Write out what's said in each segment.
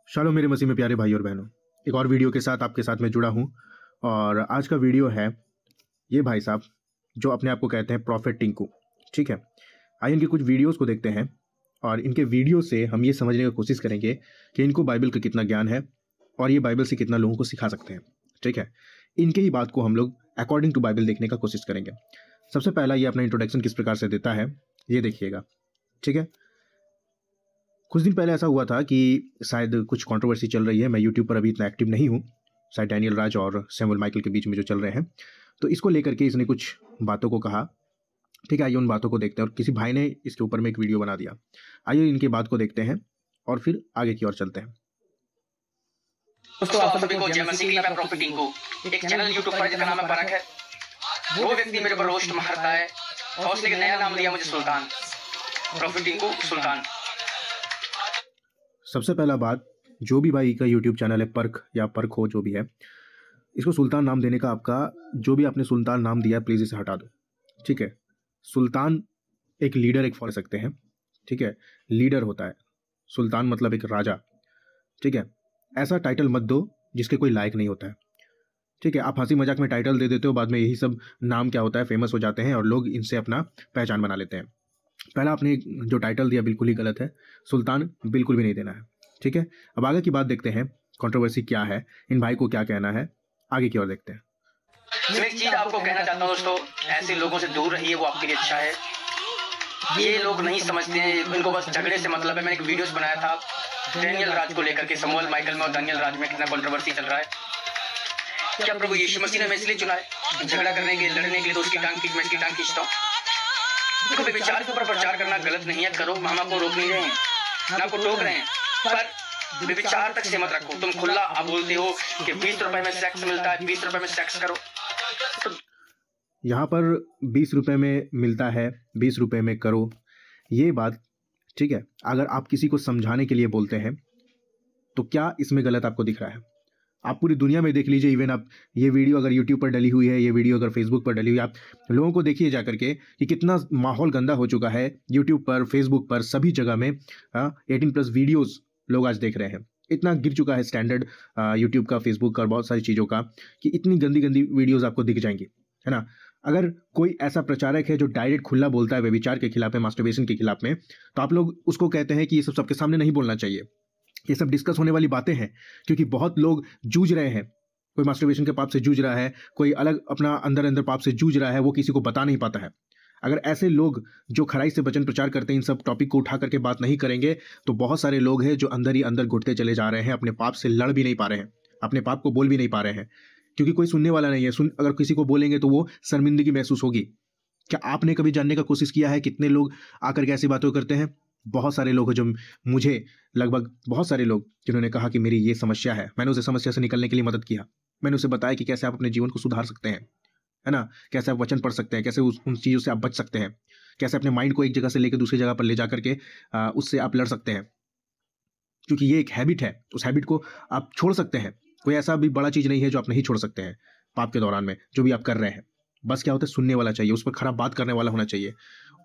शालो मेरे मसीह में प्यारे भाई और बहनों, एक और वीडियो के साथ आपके साथ मैं जुड़ा हूँ। और आज का वीडियो है ये भाई साहब जो अपने आप को कहते हैं प्रॉफिट टिंकू। ठीक है, आइए इनके कुछ वीडियोस को देखते हैं और इनके वीडियो से हम ये समझने की कोशिश करेंगे कि इनको बाइबल का कितना ज्ञान है और ये बाइबल से कितना लोगों को सिखा सकते हैं। ठीक है, इनके ही बात को हम लोग अकॉर्डिंग टू बाइबल देखने का कोशिश करेंगे। सबसे पहला ये अपना इंट्रोडक्शन किस प्रकार से देता है ये देखिएगा। ठीक है, कुछ दिन पहले ऐसा हुआ था कि शायद कुछ कंट्रोवर्सी चल रही है। मैं यूट्यूब पर अभी इतना एक्टिव नहीं हूँ, शायद डैनियल राज और सैमुअल माइकल के बीच में जो चल रहे हैं, तो इसको लेकर के इसने कुछ बातों को कहा। ठीक है, आइए उन बातों को देखते हैं। और किसी भाई ने इसके ऊपर में एक वीडियो बना दिया। आइए इनकी बात को देखते हैं और फिर आगे की ओर चलते हैं। दोस्तों आप सभी को जय मसीह की। मैं प्रॉफिट टिंकू, एक चैनल यूट्यूब पर जिसका नाम है परख है। वो व्यक्ति मेरे पर रोस्ट मारता है और उसने एक नया नाम दिया मुझे सुल्तान। प्रॉफिट टिंकू सुल्तान। सबसे पहला बात, जो भी भाई का यूट्यूब चैनल है परख या परख हो जो भी है, इसको सुल्तान नाम देने का आपका जो भी आपने सुल्तान नाम दिया प्लीज़ इसे हटा दो। ठीक है, सुल्तान एक लीडर एक फॉर सकते हैं। ठीक है, लीडर होता है, सुल्तान मतलब एक राजा। ठीक है, ऐसा टाइटल मत दो जिसके कोई लायक नहीं होता है। ठीक है, आप हंसी मजाक में टाइटल दे देते हो, बाद में यही सब नाम क्या होता है फेमस हो जाते हैं और लोग इनसे अपना पहचान बना लेते हैं। पहला आपने जो टाइटल दिया बिल्कुल ही गलत है, सुल्तान बिल्कुल भी नहीं देना है। ठीक है, अब आगे की बात देखते हैं, कंट्रोवर्सी क्या है, इन भाई को क्या कहना है, आगे की ओर देखते हैं। मैं एक चीज आपको कहना चाहता हूँ दोस्तों, ऐसे लोगों से दूर रहिए, वो आपके लिए अच्छा है। ये लोग नहीं समझते हैं, इनको बस झगड़े से मतलब है। मैंने एक वीडियोस बनाया था डैनियल राज को लेकर के, सैमुअल माइकल में और डैनियल राज में कितना कंट्रोवर्सी चल रहा है। क्या प्रभु यीशु मसीह ने हमें इसलिए चुना है झगड़ा करने के, लड़ने के लिए? तो उसकी टांग खींच, मैं इसकी टांग खींचता हूँ। देखो, विचार के ऊपर प्रचार करना गलत नहीं है, करो, हम आपको रोक नहीं रहे हैं, ना आपको टोक रहे हैं, पर विचार तक सीमित रखो। तुम खुला आप बोलते हो कि 20 रुपए में सेक्स मिलता है, 20 रुपए में सेक्स करो। तो यहाँ पर 20 रुपये में मिलता है, 20 रुपये में करो, ये बात ठीक है। अगर आप किसी को समझाने के लिए बोलते हैं तो क्या इसमें गलत आपको दिख रहा है? आप पूरी दुनिया में देख लीजिए, इवन आप ये वीडियो अगर यूट्यूब पर डली हुई है, ये वीडियो अगर फेसबुक पर डली हुई है, आप लोगों को देखिए जा करके कि कितना माहौल गंदा हो चुका है यूट्यूब पर, फेसबुक पर, सभी जगह में 18+ वीडियोस लोग आज देख रहे हैं। इतना गिर चुका है स्टैंडर्ड यूट्यूब का, फेसबुक का और बहुत सारी चीज़ों का कि इतनी गंदी गंदी वीडियोज़ आपको दिख जाएंगी, है ना। अगर कोई ऐसा प्रचारक है जो डायरेक्ट खुला बोलता है व्यभिचार के खिलाफ में, मास्टरबेशन के खिलाफ में, तो आप लोग उसको कहते हैं कि ये सब सबके सामने नहीं बोलना चाहिए, ये सब डिस्कस होने वाली बातें हैं। क्योंकि बहुत लोग जूझ रहे हैं, कोई मास्टरबेशन के पाप से जूझ रहा है, कोई अलग अपना अंदर अंदर पाप से जूझ रहा है, वो किसी को बता नहीं पाता है। अगर ऐसे लोग जो खराई से वचन प्रचार करते हैं इन सब टॉपिक को उठा करके बात नहीं करेंगे, तो बहुत सारे लोग हैं जो अंदर ही अंदर घुटते चले जा रहे हैं, अपने पाप से लड़ भी नहीं पा रहे हैं, अपने पाप को बोल भी नहीं पा रहे हैं, क्योंकि कोई सुनने वाला नहीं है। अगर किसी को बोलेंगे तो वो शर्मिंदगी महसूस होगी। क्या आपने कभी जानने का कोशिश किया है कितने लोग आकर के ऐसी बातें करते हैं? बहुत सारे लोग हैं जो मुझे, लगभग बहुत सारे लोग जिन्होंने कहा कि मेरी ये समस्या है, मैंने उसे समस्या से निकलने के लिए मदद किया। मैंने उसे बताया कि कैसे आप अपने जीवन को सुधार सकते हैं, है ना, कैसे आप वचन पढ़ सकते हैं, कैसे उन चीज़ों से आप बच सकते हैं, कैसे अपने माइंड को एक जगह से लेकर दूसरी जगह पर ले जा करके उससे आप लड़ सकते हैं। क्योंकि ये एक हैबिट है, उस हैबिट को आप छोड़ सकते हैं। कोई ऐसा भी बड़ा चीज़ नहीं है जो आप नहीं छोड़ सकते हैं पाप के दौरान में, जो भी आप कर रहे हैं। बस क्या होता है, सुनने वाला चाहिए, उस पर खराब बात करने वाला होना चाहिए,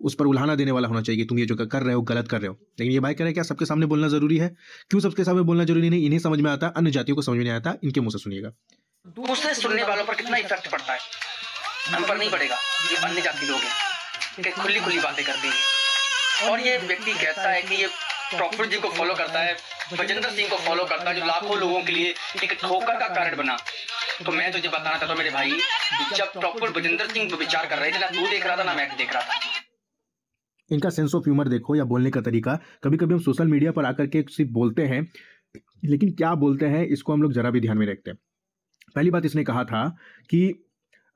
उस पर उल्हाना देने वाला होना चाहिए कि तुम ये जो कर रहे हो गलत कर रहे हो। लेकिन ये भाई कह रहे हैं क्या सबके सामने बोलना जरूरी है? क्यों सबके सामने बोलना जरूरी नहीं? इन्हें समझ में आता है, अन्य जातियों को समझ में नहीं आता, इनके मुंह से सुनिएगा। दूसरे सुनने वालों पर कितना इफेक्ट पड़ता है, हम पर नहीं पड़ेगा। ये अन्य जाति लोग हैं कि खुली खुली बातें करते हैं। और ये व्यक्ति कहता है कि ये प्रॉफिट जी को फॉलो करता है, बजेंद्र सिंह को फॉलो करता है, जो लाखों लोगों के लिए एक ठोकर का कारण बना। तो मैं तुझे बताना चाहता हूँ मेरे भाई, जब प्रॉपर बजेंद्र सिंह विचार कर रहे थे ना, तू देख रहा था ना मैं देख रहा था। इनका सेंस ऑफ ह्यूमर देखो या बोलने का तरीका। कभी कभी हम सोशल मीडिया पर आकर के सिर्फ बोलते हैं, लेकिन क्या बोलते हैं इसको हम लोग जरा भी ध्यान में रखते हैं। पहली बात इसने कहा था कि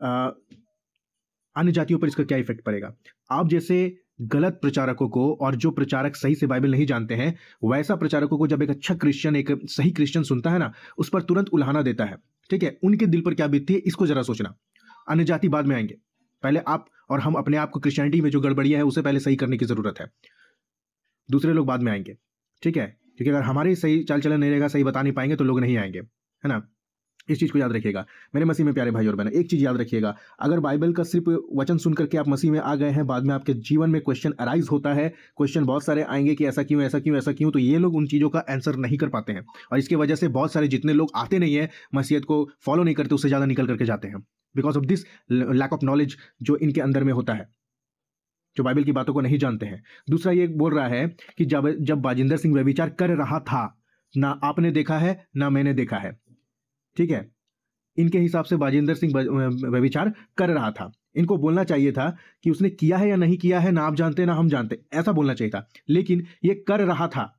अन्य जातियों पर इसका क्या इफेक्ट पड़ेगा। आप जैसे गलत प्रचारकों को, और जो प्रचारक सही से बाइबल नहीं जानते हैं, वैसा प्रचारकों को जब एक अच्छा क्रिश्चियन, एक सही क्रिश्चियन सुनता है ना, उस पर तुरंत उल्हाना देता है। ठीक है, उनके दिल पर क्या बीतती है इसको जरा सोचना। अन्य जाति बाद में आएंगे, पहले आप और हम अपने आप को क्रिश्चियनिटी में जो गड़बड़ियां है उसे पहले सही करने की जरूरत है, दूसरे लोग बाद में आएंगे। ठीक है, क्योंकि अगर हमारे सही चाल चलन नहीं रहेगा, सही बता नहीं पाएंगे तो लोग नहीं आएंगे, है ना। इस चीज़ को याद रखिएगा मेरे मसीह में प्यारे भाई और बहन। एक चीज़ याद रखिएगा, अगर बाइबल का सिर्फ वचन सुन करके आप मसीह में आ गए हैं, बाद में आपके जीवन में क्वेश्चन अराइज होता है, क्वेश्चन बहुत सारे आएंगे कि ऐसा क्यों ऐसा क्यों ऐसा क्यों, तो ये लोग उन चीज़ों का आंसर नहीं कर पाते हैं और इसकी वजह से बहुत सारे जितने लोग आते नहीं है, मसीहत को फॉलो नहीं करते, उससे ज़्यादा निकल करके जाते हैं because of this lack of knowledge जो इनके अंदर में होता है, जो बाइबल की बातों को नहीं जानते हैं। दूसरा ये बोल रहा है कि जब बाजिंदर सिंह व्यभिचार कर रहा था, ना आपने देखा है ना मैंने देखा है, ठीक है। इनके हिसाब से बाजिंदर सिंह व्यभिचार कर रहा था, इनको बोलना चाहिए था कि उसने किया है या नहीं किया है, ना आप जानते ना हम जानते, ऐसा बोलना चाहिए था, लेकिन ये कर रहा था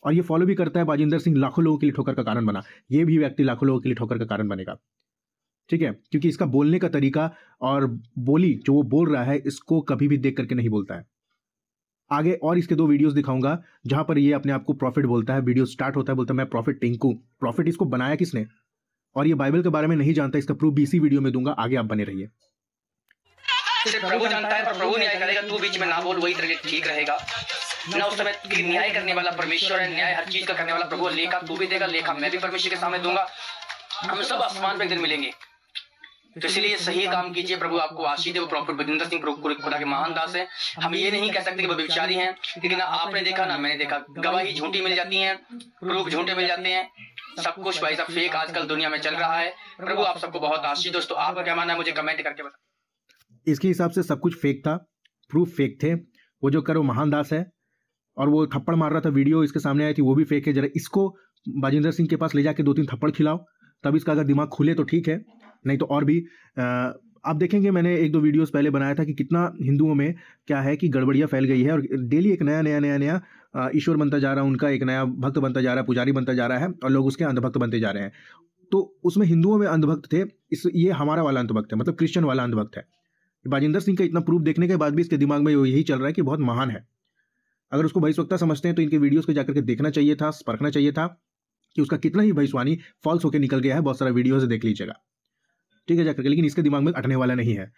और ये फॉलो भी करता है। बाजिंदर सिंह लाखों लोगों के लिए ठोकर का कारण बना, ये भी व्यक्ति लाखों लोगों के लिए ठोकर का कारण बनेगा, ठीक है, क्योंकि इसका बोलने का तरीका और बोली जो वो बोल रहा है, इसको कभी भी देख करके नहीं बोलता है। आगे और इसके 2 वीडियोस दिखाऊंगा जहां पर ये अपने आप को प्रॉफिट बोलता है। वीडियो स्टार्ट होता है, बोलता है मैं प्रॉफिट टिंकू। प्रॉफिट इसको बनाया किसने और ये बाइबल के बारे में नहीं जानता, इसका प्रूफ भी इसी वीडियो में दूंगा, आगे आप बने रहिए। सिर्फ प्रभु जानता है, पर प्रभु न्याय करेगा, तू बीच में ना बोल, वही तरह ठीक रहेगा ना। उस समय न्याय करने वाला परमेश्वर है, न्याय हर चीज का करने वाला प्रभु। लेखा तू भी देगा, लेखा मैं भी परमेश्वर के सामने दूंगा, हम सब आसमान पे एक दिन मिलेंगे। तो इसलिए सही काम कीजिए, प्रभु आपको आशीष दे। वो प्रॉफिट बाजिंदर सिंह प्रभु खुदा के महान दास है। हम ये नहीं कह सकते कि वो व्यभिचारी हैं, लेकिन ना आपने देखा ना मैंने देखा, गवाही झूठी मिल जाती है, प्रूफ झूठे मिल जाते हैं, सब कुछ भाई सब फेक आजकल दुनिया में चल रहा है। प्रभु आप सबको बहुत आशीष। दोस्तों आपका क्या मानना है, मुझे कमेंट करके बताएं। इसके हिसाब से सब कुछ फेक था, प्रूफ फेक थे। वो जो करो महान दास है और वो थप्पड़ मार रहा था, वीडियो इसके सामने आई थी, वो भी फेक है। जरा इसको बाजिंदर सिंह के पास ले जाके 2-3 थप्पड़ खिलाओ, तब इसका अगर दिमाग खुले तो ठीक है, नहीं तो और भी आप देखेंगे। मैंने 1-2 वीडियोस पहले बनाया था कि कितना हिंदुओं में क्या है कि गड़बड़ियाँ फैल गई है और डेली एक नया ईश्वर बनता जा रहा है, उनका एक नया भक्त बनता जा रहा है, पुजारी बनता जा रहा है और लोग उसके अंधभक्त बनते जा रहे हैं। तो उसमें हिंदुओं में अंधभक्त थे, ये हमारा वाला अंधभक्त है, मतलब क्रिश्चियन वाला अंधभक्त है। बाजिंदर सिंह का इतना प्रूफ देखने के बाद भी इसके दिमाग में यही चल रहा है कि बहुत महान है। अगर उसको भविष्यवक्ता समझते हैं तो इनके वीडियोस को जाकर के देखना चाहिए था, परखना चाहिए था कि उसका कितना ही भविष्यवाणी फॉल्स होकर निकल गया है। बहुत सारा वीडियोस देख लीजिएगा, ठीक है, जाकर के। लेकिन इसके दिमाग में अटने वाला नहीं है।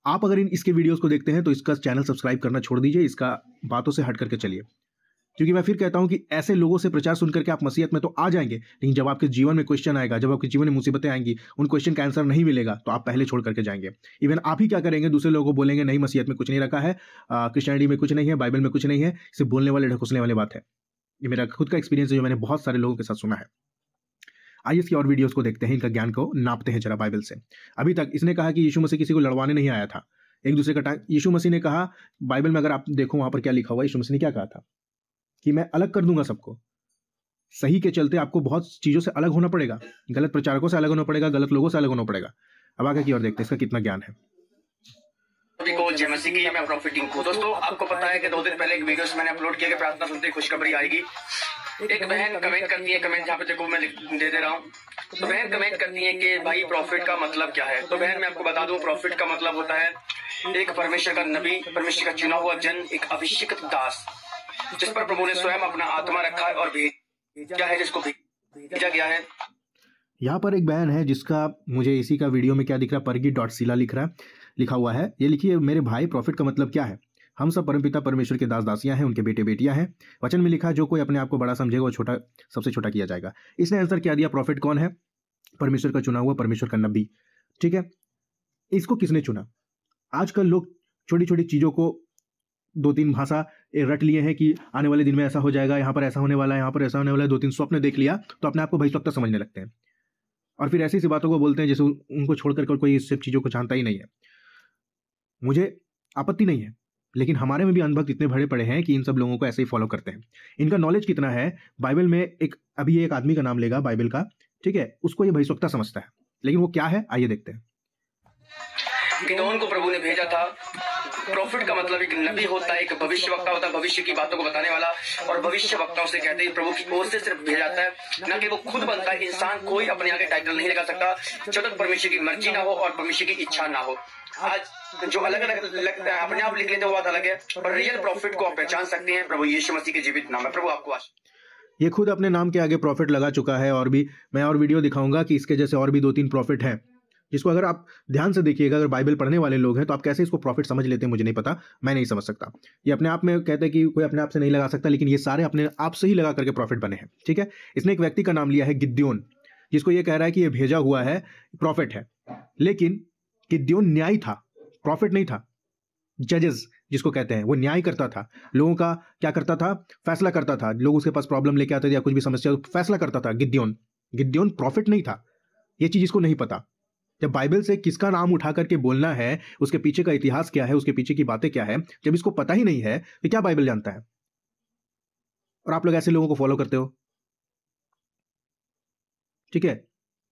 आप अगर इसके वीडियोस को देखते हैं तो इसका चैनल सब्सक्राइब करना छोड़ दीजिए, इसका बातों से हट करके चलिए, क्योंकि मैं फिर कहता हूं कि ऐसे लोगों से प्रचार सुन करके आप मसीहत में तो आ जाएंगे, लेकिन जब आपके जीवन में क्वेश्चन आएगा, जब आपके जीवन में मुसीबतें आएंगी, उन क्वेश्चन का आंसर नहीं मिलेगा तो आप पहले छोड़ करके जाएंगे। इवन आप ही क्या करेंगे, दूसरे लोगों को बोलेंगे नहीं मसीहत में कुछ नहीं रखा है, क्रिश्चियनिटी में कुछ नहीं है, बाइबल में कुछ नहीं है, सिर्फ बोलने वाले ढकोसने वाली बात है। ये मेरा खुद का एक्सपीरियंस है जो मैंने बहुत सारे लोगों के साथ सुना है। आइए इसकी और वीडियोस को देखते हैं, इनका ज्ञान को नापते हैं जरा बाइबल से। अभी तक इसने कहा कि यीशु मसीह किसी को लड़वाने नहीं आया था, एक दूसरे का टाइम। यीशु मसीह ने कहा, बाइबल में अगर आप देखो वहां पर क्या लिखा हुआ, यीशु मसीह ने क्या कहा था कि मैं अलग कर दूंगा सबको। सही के चलते आपको बहुत चीजों से अलग होना पड़ेगा, गलत प्रचारकों से अलग होना पड़ेगा, गलत लोगों से अलग होना पड़ेगा। अब आगे की ओर देखते हैं इसका कितना ज्ञान है। जय मसीह की मैं प्रॉफिट टिंकू। दोस्तों आपको पता है कि 2 दिन पहले एक वीडियोस मैंने अपलोड किया कि प्रार्थना सुनते ही खुशखबरी आएगी। एक बहन कमेंट करती है, कमेंट यहाँ पे देखो मैं दे रहा हूँ। तो बहन कमेंट करती है कि भाई प्रॉफिट का मतलब क्या है। तो बहन मैं आपको बता दूं, प्रॉफिट का मतलब होता है एक परमेश्वर का नबी, परमेश्वर का चुना हुआ जन, एक अभिषिक्त दास, जिस पर प्रभु ने स्वयं अपना आत्मा रखा है और भेजा है, जिसको भेजा गया है। यहाँ पर एक बहन है जिसका मुझे इसी का वीडियो में क्या दिख रहा है, परगी.शीला लिखा हुआ है। ये लिखिए, मेरे भाई प्रॉफिट का मतलब क्या है। हम सब परमपिता परमेश्वर के दास दासियां हैं, उनके बेटे बेटियां हैं। वचन में लिखा, जो कोई अपने आप को बड़ा समझेगा वो छोटा सबसे छोटा किया जाएगा। इसने आंसर क्या दिया, प्रॉफिट कौन है, परमेश्वर का चुना हुआ, परमेश्वर का नबी, ठीक है। इसको किसने चुना। आजकल लोग छोटी छोटी चीज़ों को 2-3 भाषा रट लिए हैं कि आने वाले दिन में ऐसा हो जाएगा, यहाँ पर ऐसा होने वाला है, यहाँ पर ऐसा होने वाला है। 2-3 स्वप्न देख लिया तो अपने आप को भविष्यवक्ता समझने लगते हैं और फिर ऐसी सी बातों को बोलते हैं जैसे उनको छोड़कर कोई इस सब चीज़ों को जानता ही नहीं है। मुझे आपत्ति नहीं है, लेकिन हमारे में भी अंधभक्त इतने भरे पड़े हैं कि इन सब लोगों को ऐसे ही फॉलो करते हैं। इनका नॉलेज कितना है, बाइबल में अभी एक आदमी का नाम लेगा बाइबल का, ठीक है, उसको ये भविष्यवक्ता समझता है, लेकिन वो क्या है आइए देखते हैं। गिदोन को प्रभु ने भेजा था। प्रॉफिट का मतलब एक नबी होता है, एक भविष्यवक्ता होता है, भविष्य की बातों को बताने वाला। और भविष्यवक्ताओं से कहते हैं प्रभु की ओर से सिर्फ भेजा जाता है, न कि वो खुद बनता है। इंसान कोई अपने आगे टाइटल नहीं लगा सकता जब तक परमेश्वर की मर्जी ना हो और परमेश्वर की इच्छा ना हो। आज जो अलग अलग लगता है अपने आप लिख लेते हैं वो बात अलग है, पर रियल प्रॉफिट को आप पहचान सकते हैं प्रभु यीशु मसीह के जीवित नाम है। प्रभु आपको आशीष। ये खुद अपने नाम के आगे प्रॉफिट लगा चुका है और भी मैं और वीडियो दिखाऊंगा कि इसके जैसे और भी 2-3 प्रॉफिट हैं, जिसको अगर आप ध्यान से देखिएगा, अगर बाइबल पढ़ने वाले लोग हैं तो आप कैसे इसको प्रॉफिट समझ लेते हैं मुझे नहीं पता, मैं नहीं समझ सकता। ये अपने आप में कहते हैं कि कोई अपने आप से नहीं लगा सकता, लेकिन ये सारे अपने आप से ही लगा करके प्रॉफिट बने हैं, ठीक है। इसने एक व्यक्ति का नाम लिया है गिद्योन। जिसको ये कह रहा है कि ये भेजा हुआ है, प्रॉफिट है। लेकिन गिद्योन न्यायी था, प्रॉफिट नहीं था। जजेस जिसको कहते हैं, वो न्याय करता था, लोगों का क्या करता था, फैसला करता था। लोग उसके पास प्रॉब्लम लेके आते थे या कुछ भी समस्या, तो फैसला करता था। गिद्योन प्रॉफिट नहीं था। ये चीज इसको नहीं पता। जब बाइबल से किसका नाम उठा करके बोलना है, उसके पीछे का इतिहास क्या है, उसके पीछे की बातें क्या है, जब इसको पता ही नहीं है तो क्या बाइबल जानता है? और आप लोग ऐसे लोगों को फॉलो करते हो, ठीक है।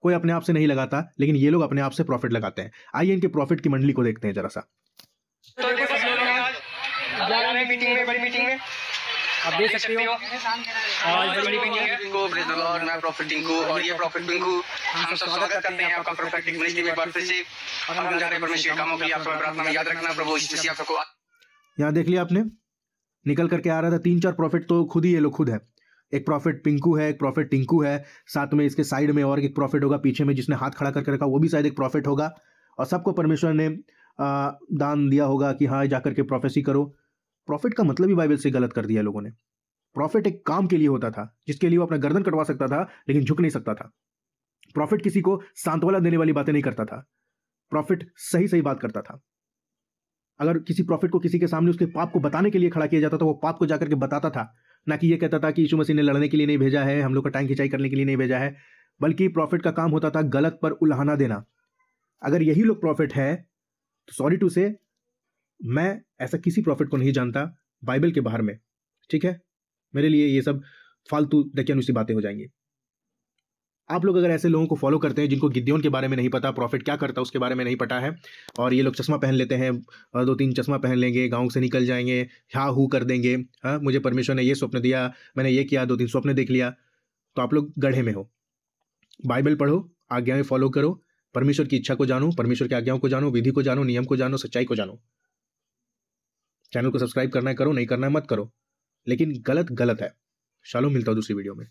कोई अपने आप से नहीं लगाता, लेकिन ये लोग अपने आप से प्रॉफिट लगाते हैं। आइए इनके प्रॉफिट की मंडली को देखते हैं जरा सा। तो देखो सब लोग आज 11वें मीटिंग में, बड़ी मीटिंग में आप देख सकते हो, आज बड़ी मीटिंग है। को प्रेज द लॉर्ड, मैं प्रॉफिट टिंकू और ये प्रॉफिट टिंकू, हम सब स्वागत करते हैं आपका प्रोफेटिक मिनिस्ट्री में एक बार फिर से। और हम जा रहे हैं परमेश्वर के कामों के लिए। आप सब प्रार्थना में याद रखना, प्रभु यीशु मसीह आप सबको। यहाँ देख लिया आपने, निकल करके आ रहा था 3-4 प्रॉफिट, तो खुद ही ये लोग खुद है। एक प्रॉफिट पिंकू है, एक प्रॉफिट टिंकू है, साथ में इसके साइड में और एक प्रॉफिट होगा, पीछे में जिसने हाथ खड़ा करके रखा वो भी शायद एक प्रॉफिट होगा। और सबको परमेश्वर ने दान दिया होगा कि हाँ जाकर के प्रोफेसी करो। प्रॉफिट का मतलब ही बाइबल से गलत कर दिया लोगों ने। प्रॉफिट एक काम के लिए होता था, जिसके लिए वो अपना गर्दन कटवा सकता था लेकिन झुक नहीं सकता था। प्रॉफिट किसी को सांत्वना देने वाली बातें नहीं करता था। प्रॉफिट सही सही बात करता था। अगर किसी प्रॉफिट को किसी के सामने उसके पाप को बताने के लिए खड़ा किया जाता था, वो पाप को जाकर के बताता था, ना कि ये कहता था कि यीशु मसीह ने लड़ने के लिए नहीं भेजा है, हम लोग का टाइम खिंचाई करने के लिए नहीं भेजा है। बल्कि प्रॉफिट का काम होता था गलत पर उल्हाना देना। अगर यही लोग प्रॉफिट है तो सॉरी टू से, मैं ऐसा किसी प्रॉफिट को नहीं जानता बाइबल के बाहर में, ठीक है। मेरे लिए ये सब फालतू दकियानुसी बातें हो जाएंगी। आप लोग अगर ऐसे लोगों को फॉलो करते हैं जिनको गिद्योन के बारे में नहीं पता, प्रॉफिट क्या करता है उसके बारे में नहीं पता है, और ये लोग चश्मा पहन लेते हैं, 2-3 चश्मा पहन लेंगे, गांव से निकल जाएंगे, हाँ हू कर देंगे, हाँ मुझे परमेश्वर ने ये स्वप्न दिया, मैंने ये किया, 2-3 स्वप्न देख लिया, तो आप लोग गड्ढे में हो। बाइबल पढ़ो, आज्ञाएं फॉलो करो, परमेश्वर की इच्छा को जानो, परमेश्वर की आज्ञाओं को जानो, विधि को जानो, नियम को जानो, सच्चाई को जानो। चैनल को सब्सक्राइब करना है करो, नहीं करना है मत करो, लेकिन गलत गलत है। शालोम, मिलता हूं दूसरी वीडियो में।